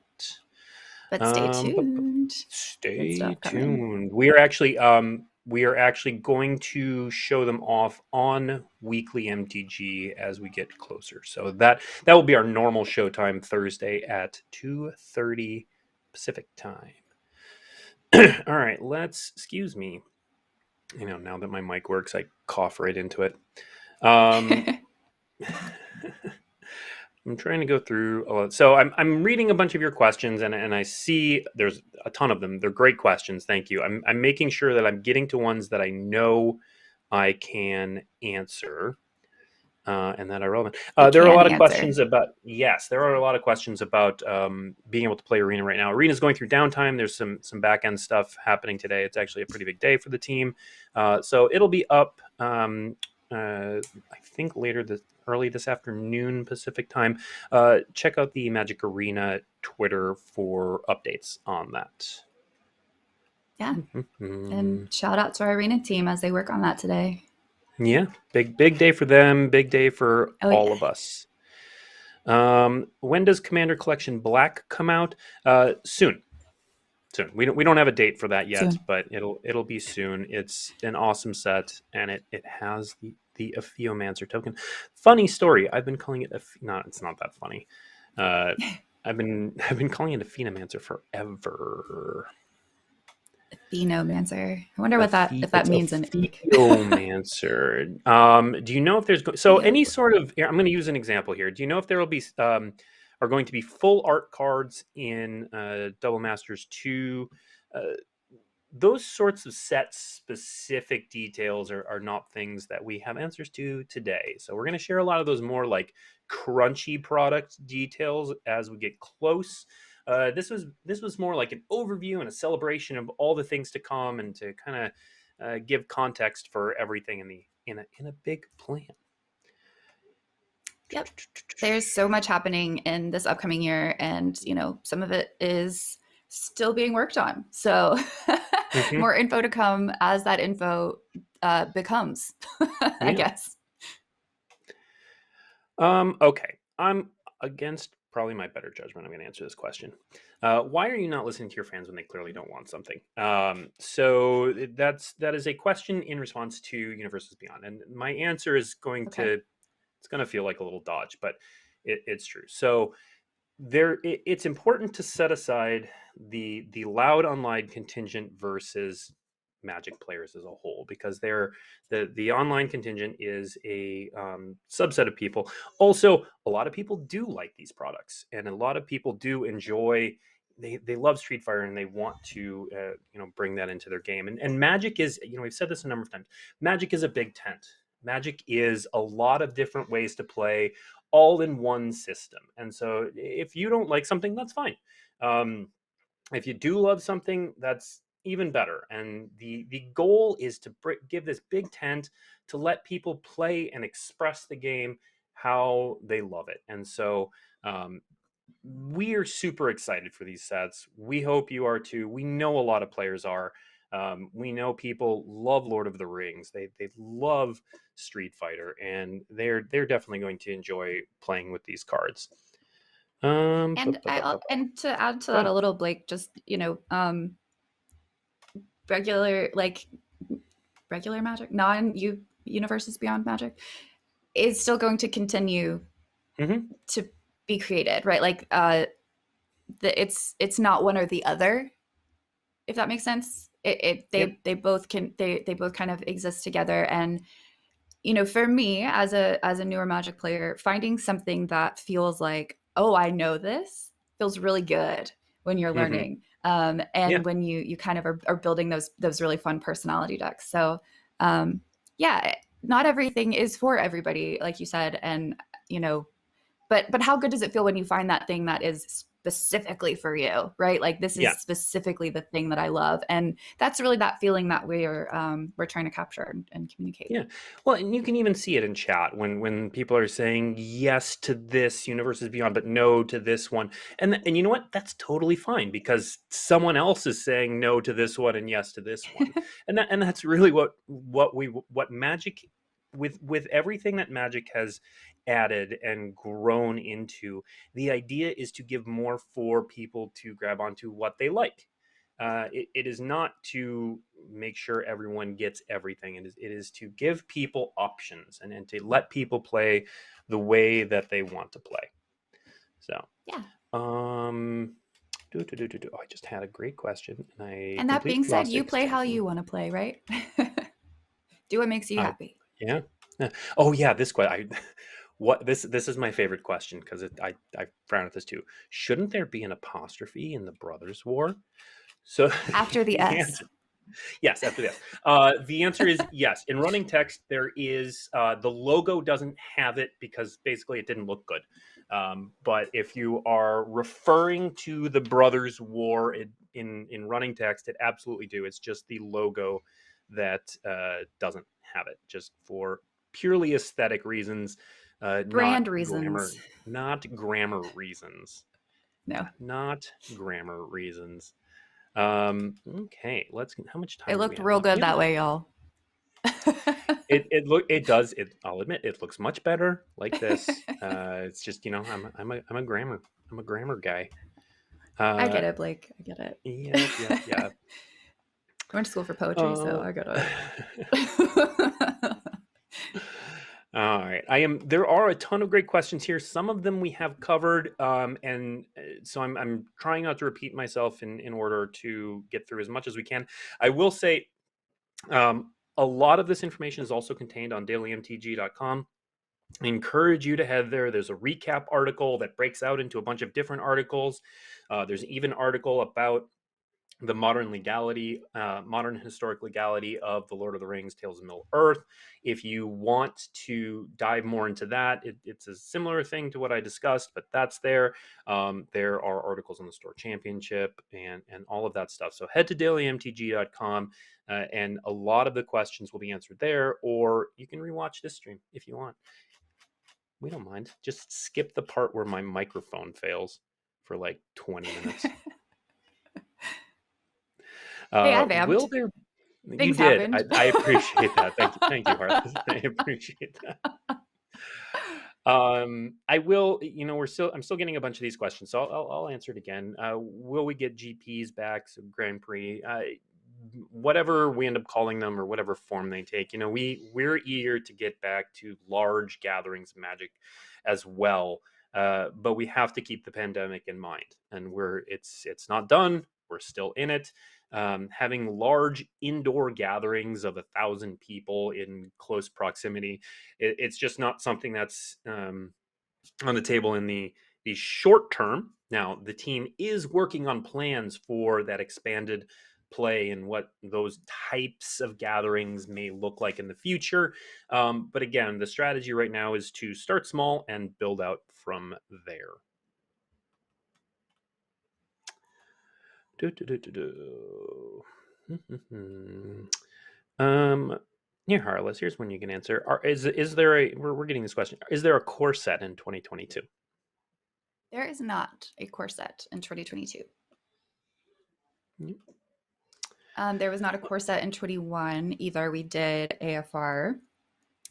But stay tuned. Stay tuned. We are actually going to show them off on weekly MTG as we get closer. So that will be our normal showtime Thursday at 2:30 Pacific time. All right, excuse me. Now that my mic works, I cough right into it. I'm trying to go through a lot. So I'm reading a bunch of your questions, and I see there's a ton of them. They're great questions. Thank you. I'm making sure that I'm getting to ones that I know I can answer. And that are relevant. There are a lot of questions about, there are a lot of questions about being able to play Arena right now. Arena's going through downtime. There's some back end stuff happening today. It's actually a pretty big day for the team. So it'll be up, I think early this afternoon Pacific time. Check out the Magic Arena Twitter for updates on that. Yeah. And shout out to our Arena team as they work on that today. Yeah, big day for them. Big day for all of us. When does Commander Collection Black come out? Soon. We don't have a date for that yet, but it'll be soon. It's an awesome set, and it has the Aphiomancer token. Funny story. I've been calling it it's not that funny. I've been calling it Aphiomancer forever. Aphiomancer. I wonder if that means an Aphiomancer. Do you know if there's any sort of? I'm going to use an example here. Do you know if there will be are going to be full art cards in Double Masters 2? Those sorts of set specific details are not things that we have answers to today. So we're going to share a lot of those more like crunchy product details as we get close. This was more like an overview and a celebration of all the things to come, and to kind of give context for everything in a big plan. Yep. There's so much happening in this upcoming year, and some of it is still being worked on. So more info to come as that info becomes, I guess. Okay. against probably my better judgment, I'm going to answer this question. Why are you not listening to your fans when they clearly don't want something? So that is a question in response to Universes Beyond, and my answer is going to feel like a little dodge, but it's true. So it's important to set aside the loud online contingent versus Magic players as a whole, because the online contingent is a subset of people. Also, a lot of people do like these products, and a lot of people do enjoy. They love Street Fighter, and they want to bring that into their game. And Magic is, we've said this a number of times. Magic is a big tent. Magic is a lot of different ways to play, all in one system. And so, if you don't like something, that's fine. If you do love something, that's even better. And the goal is to give this big tent to let people play and express the game how they love it. And so we are super excited for these sets. We hope you are too. We know a lot of players are. We know people love Lord of the Rings. They love Street Fighter, and they're definitely going to enjoy playing with these cards. And to add to that a little, Blake, just regular Magic, non-Universes Beyond Magic is still going to continue to be created, right? Like it's not one or the other, if that makes sense. They both kind of exist together. And for me as a newer Magic player, finding something that feels like, oh, I know this, feels really good when you're learning. When you kind of are building those really fun personality decks. So not everything is for everybody, like you said. And but how good does it feel when you find that thing that is specifically for you, right? Like, this is specifically the thing that I love. And that's really that feeling that we're trying to capture and communicate. Yeah. Well, and you can even see it in chat when people are saying yes to this Universes Beyond, but no to this one. And you know what? That's totally fine, because someone else is saying no to this one and yes to this one. and that's really what Magic, with everything that Magic has added and grown into, the idea is to give more for people to grab onto what they like. It is not to make sure everyone gets everything. It is to give people options and to let people play the way that they want to play. So yeah. Oh, I just had a great question, and that being said, you play how you want to play, right? Do what makes you happy. Yeah. Oh yeah, this question. This is my favorite question, because I frown at this too. Shouldn't there be an apostrophe in the Brothers War? So after the S. Yes, after the S. The answer is yes. In running text, there is the logo doesn't have it because basically it didn't look good. But if you are referring to the Brothers War in running text, it absolutely do. It's just the logo that doesn't have it, just for purely aesthetic reasons. Brand reasons. Not grammar reasons. No. Not grammar reasons. Okay, how much time? It looked real good that way, y'all. It does. I'll admit, it looks much better like this. It's just, I'm a grammar guy. I get it, Blake. I get it. Yeah. I went to school for poetry, so I got it. All right. There are a ton of great questions here. Some of them we have covered, and so I'm trying not to repeat myself in order to get through as much as we can. I will say, a lot of this information is also contained on dailymtg.com. I encourage you to head there. There's a recap article that breaks out into a bunch of different articles. There's even an article about the modern historic legality of the Lord of the Rings, Tales of Middle-earth. If you want to dive more into that, it's a similar thing to what I discussed, but that's there. There are articles on the Store Championship and all of that stuff. So head to dailymtg.com, and a lot of the questions will be answered there, or you can rewatch this stream if you want. We don't mind. Just skip the part where my microphone fails for like 20 minutes. Hey, I've amped. Will there? Things you did. happened. I appreciate that. Thank you, Harless. I appreciate that. I will, I'm still getting a bunch of these questions, so I'll answer it again. Will we get GPs back? So Grand Prix, whatever we end up calling them or whatever form they take, we're eager to get back to large gatherings of Magic as well. But we have to keep the pandemic in mind, and it's not done. We're still in it. Having large indoor gatherings of 1,000 people in close proximity, it's just not something that's on the table in the short term. Now, the team is working on plans for that expanded play and what those types of gatherings may look like in the future. But again, the strategy right now is to start small and build out from there. Yeah, Harless, here's one you can answer. Is there we're getting this question. Is there a core set in 2022? There is not a core set in 2022. There was not a core set in 21 either. We did AFR.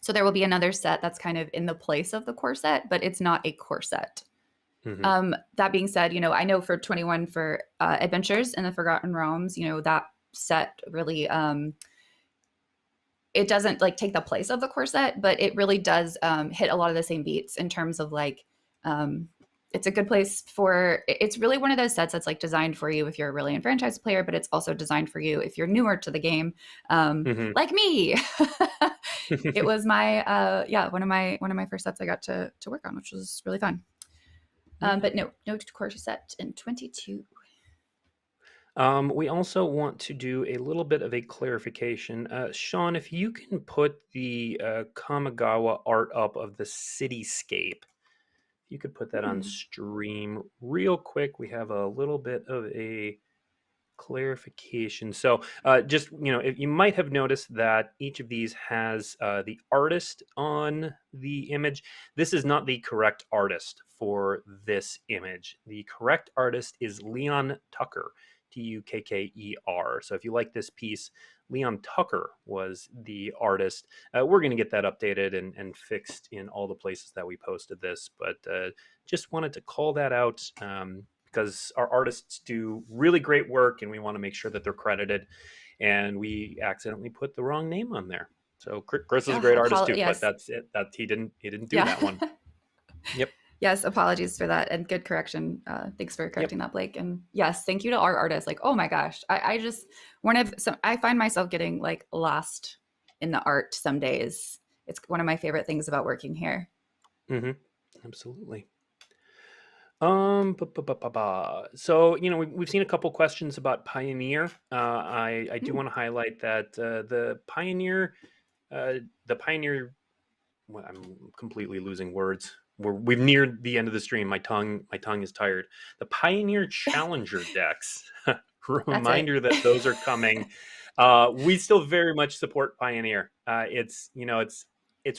So there will be another set that's kind of in the place of the core set, but it's not a core set. Mm-hmm. That being said, I know for 21 for Adventures in the Forgotten Realms, that set really, it doesn't like take the place of the core set, but it really does hit a lot of the same beats in terms of like, it's a good place for, it's really one of those sets that's like designed for you if you're a really enfranchised player, but it's also designed for you if you're newer to the game, like me. It was my, one of my first sets I got to work on, which was really fun. But no core set in 22. We also want to do a little bit of a clarification. Sean, if you can put the Kamigawa art up of the cityscape, you could put that on stream real quick. We have a little bit of a clarification. So just, if you might have noticed that each of these has the artist on the image. This is not the correct artist for this image. The correct artist is Leon Tucker, Tukker. So if you like this piece, Leon Tucker was the artist. We're going to get that updated and fixed in all the places that we posted this, but just wanted to call that out because our artists do really great work and we want to make sure that they're credited, and we accidentally put the wrong name on there. So Chris is a great artist too, yes. But that's it. He didn't do that one. Yep. Yes, apologies for that, and good correction. Thanks for correcting that, Blake. And yes, thank you to our artists. Like, oh my gosh, I find myself getting like lost in the art some days. It's one of my favorite things about working here. Mm-hmm. Absolutely. So we've seen a couple questions about Pioneer. I do want to highlight that the Pioneer. Well, I'm completely losing words. We've neared the end of the stream. My tongue is tired. The Pioneer Challenger decks. Reminder that those are coming. We still very much support Pioneer. It's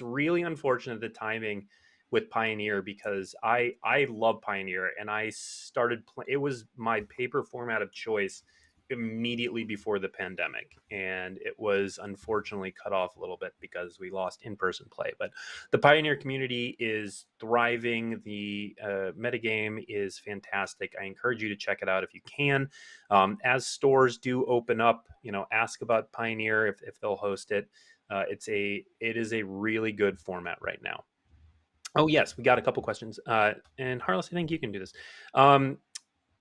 really unfortunate the timing with Pioneer, because I love Pioneer, and I started it was my paper format of choice immediately before the pandemic, and it was unfortunately cut off a little bit because we lost in-person play. But the Pioneer community is thriving. The metagame is fantastic. I encourage you to check it out if you can. As stores do open up, ask about Pioneer if they'll host it. It is a really good format right now. Oh yes, we got a couple questions. And Harless, I think you can do this.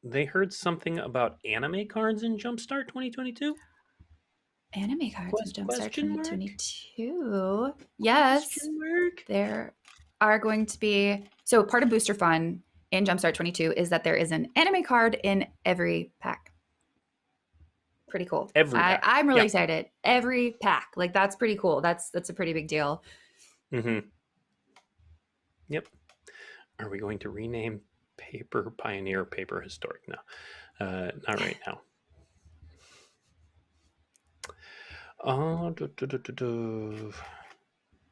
They heard something about anime cards in Jumpstart 2022. Anime cards in Jumpstart 2022. Yes, there are going to be. So part of Booster Fun in Jumpstart 22 is that there is an anime card in every pack. Pretty cool. I'm really excited. Every pack, like that's pretty cool. That's a pretty big deal. Mm-hmm. Yep. Are we going to rename Paper Pioneer Paper Historic? No, not right now.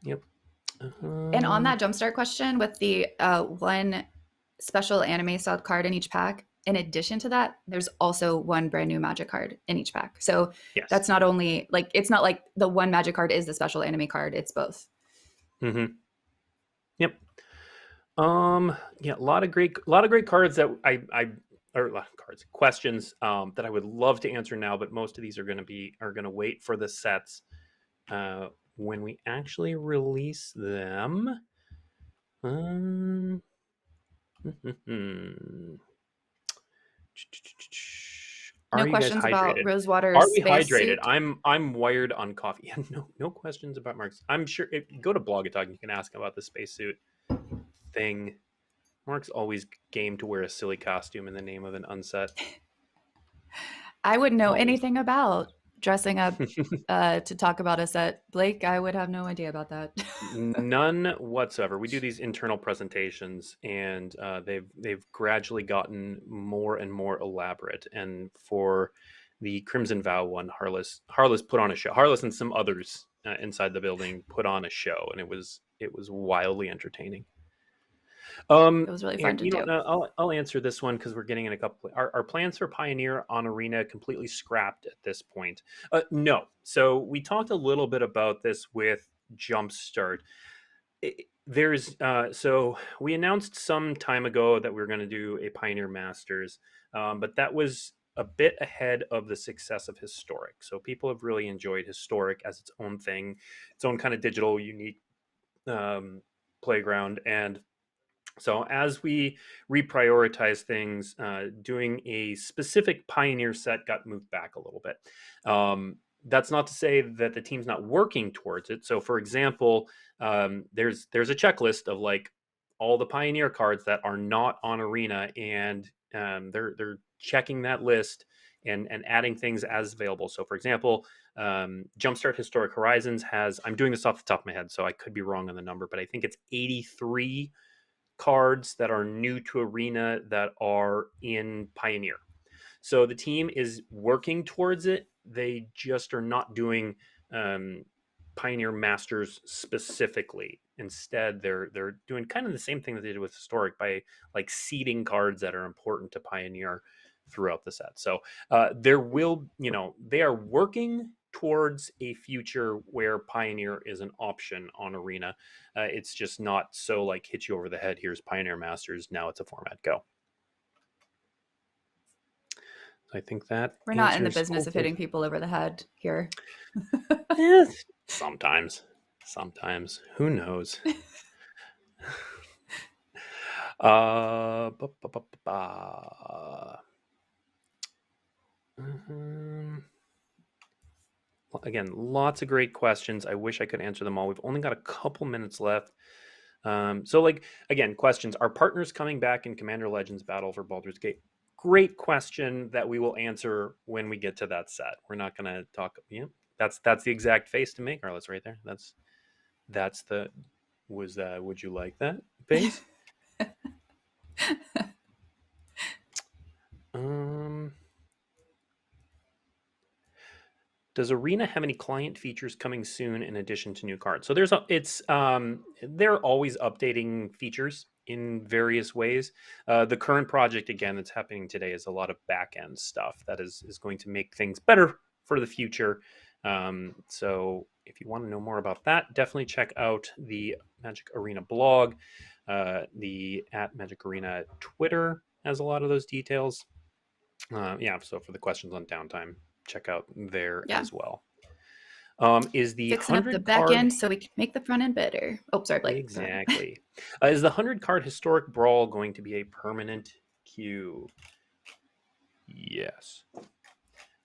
Yep. And on that Jumpstart question with the one special anime styled card in each pack, in addition to that, there's also one brand new Magic card in each pack. So that's not only like, it's not like the one Magic card is the special anime card. It's both. Mm-hmm. Yep. Yeah, a lot of great cards that or a lot of cards, questions that I would love to answer now, but most of these are going to wait for the sets when we actually release them. No Are you guys questions about hydrated? Rosewater's Are we hydrated? spacesuit? I'm wired on coffee. Yeah, no questions about Mark's. I'm sure go to Blog Talk and you can ask about the spacesuit thing. Mark's always game to wear a silly costume in the name of an unset. I wouldn't know Always. anything about dressing up to talk about a set. Blake, I would have no idea about that. None whatsoever. We do these internal presentations, and they've gradually gotten more and more elaborate. And for the Crimson Vow one, Harless put on a show. Harless and some others inside the building put on a show, and it was wildly entertaining. It was really fun to do. I'll answer this one because we're getting in a couple. Are plans for Pioneer on Arena completely scrapped at this point? No. So we talked a little bit about this with Jumpstart. So we announced some time ago that we were going to do a Pioneer Masters, but that was a bit ahead of the success of Historic. So people have really enjoyed Historic as its own thing, its own kind of digital, unique playground. And so as we reprioritize things, doing a specific Pioneer set got moved back a little bit. That's not to say that the team's not working towards it. So for example, there's a checklist of like all the Pioneer cards that are not on Arena, and they're checking that list and adding things as available. So for example, Jumpstart Historic Horizons has, I'm doing this off the top of my head, so I could be wrong on the number, but I think it's 83 cards that are new to Arena that are in Pioneer. So the team is working towards it. They just are not doing Pioneer Masters specifically. Instead, they're doing kind of the same thing that they did with Historic by like seeding cards that are important to Pioneer throughout the set. So there will, they are working towards a future where Pioneer is an option on Arena. It's just not so like hit you over the head. Here's Pioneer Masters. Now it's a format. Go. I think that we're not in the business of hitting people over the head here. Sometimes. Who knows? Again, lots of great questions. I wish I could answer them all. We've only got a couple minutes left. So like, again, questions. Are partners coming back in Commander Legends Battle for Baldur's Gate? Great question that we will answer when we get to that set. We're not going to talk. Yeah, that's the exact face to make, Harless, right there. That's the, would you like that face? Does Arena have any client features coming soon in addition to new cards? So they're always updating features in various ways. The current project, again, that's happening today is a lot of back-end stuff that is going to make things better for the future. So if you want to know more about that, definitely check out the Magic Arena blog. The @Magic Arena Twitter has a lot of those details. So for the questions on downtime, check out there as well. Is the fixing up the back end so we can make the front end better? Oh, sorry, Blake. Exactly. Is the 100-card Historic Brawl going to be a permanent queue? Yes.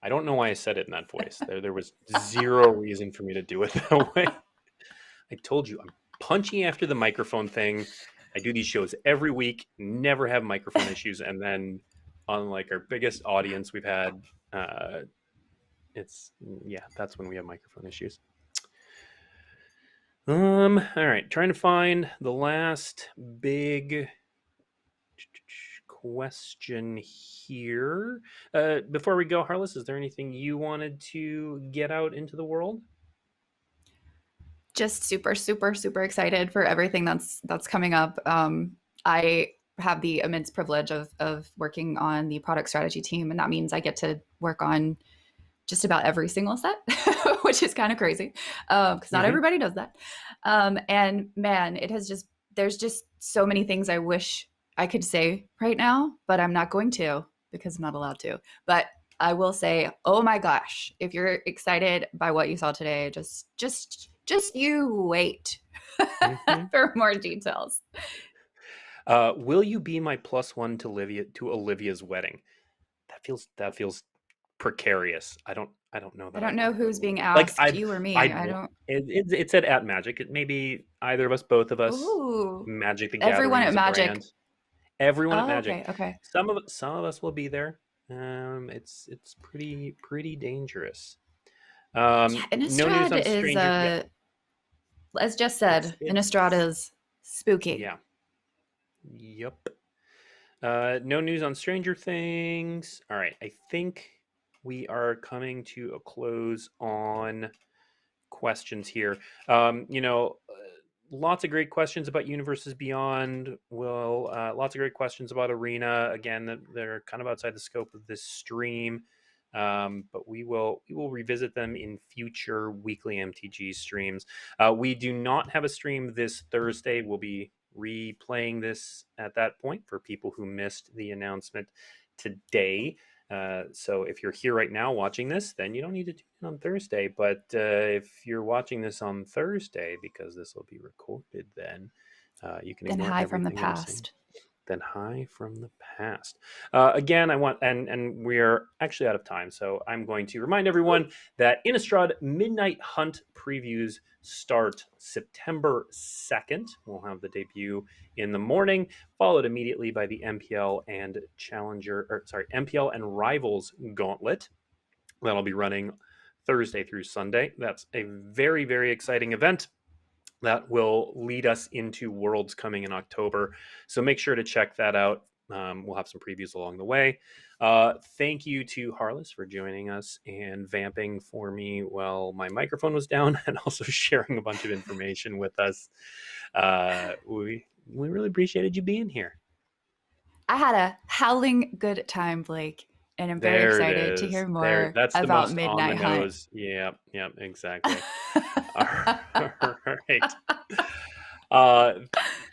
I don't know why I said it in that voice. There was zero reason for me to do it that way. I told you, I'm punchy after the microphone thing. I do these shows every week, never have microphone issues, and then on like our biggest audience we've had, that's when we have microphone issues. All right, trying to find the last big question here. Before we go, Harless, is there anything you wanted to get out into the world? Just super, super, super excited for everything that's coming up. I have the immense privilege of working on the product strategy team, and that means I get to work on just about every single set, which is kind of crazy because not everybody does that. And man, it has just there's just so many things I wish I could say right now, but I'm not going to because I'm not allowed to. But I will say, oh my gosh, if you're excited by what you saw today, just you wait for more details. Will you be my +1 to Olivia's wedding? That feels precarious. I don't know that I don't know who's being like asked, you or me. I don't. it said at Magic. It may be either of us, both of us. Ooh, Magic the everyone Gathering at is a Magic. brand. Everyone at Oh, Magic. okay. Some of us will be there. It's pretty dangerous. Yeah, No news Innistrad on is Stranger. Yeah, as just said, Innistrad is spooky. Yeah. Yep. No news on Stranger Things. All right, I think we are coming to a close on questions here. Lots of great questions about Universes Beyond. Lots of great questions about Arena. Again, that they're kind of outside the scope of this stream, but we will revisit them in future weekly MTG streams. We do not have a stream this Thursday. We'll be replaying this at that point for people who missed the announcement today. So if you're here right now watching this, then you don't need to tune in on Thursday. But if you're watching this on Thursday, because this will be recorded, then you can Then ignore hi from the everything I'm saying. past. Then hi from the past. Again, I want, and we're actually out of time, so I'm going to remind everyone that Innistrad Midnight Hunt previews start September 2nd. We'll have the debut in the morning, followed immediately by the MPL and MPL and Rivals Gauntlet. That'll be running Thursday through Sunday. That's a very, very exciting event that will lead us into Worlds coming in October. So make sure to check that out. We'll have some previews along the way. Thank you to Harless for joining us and vamping for me while my microphone was down, and also sharing a bunch of information with us. We really appreciated you being here. I had a howling good time, Blake, and I'm very excited to hear more That's about the most Midnight on the Hunt. nose. Yeah, exactly. All right.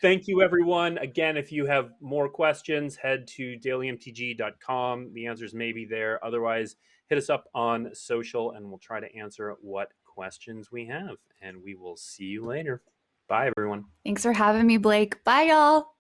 Thank you, everyone. Again, if you have more questions, head to dailymtg.com. The answers may be there. Otherwise, hit us up on social, and we'll try to answer what questions we have. And we will see you later. Bye, everyone. Thanks for having me, Blake. Bye, y'all.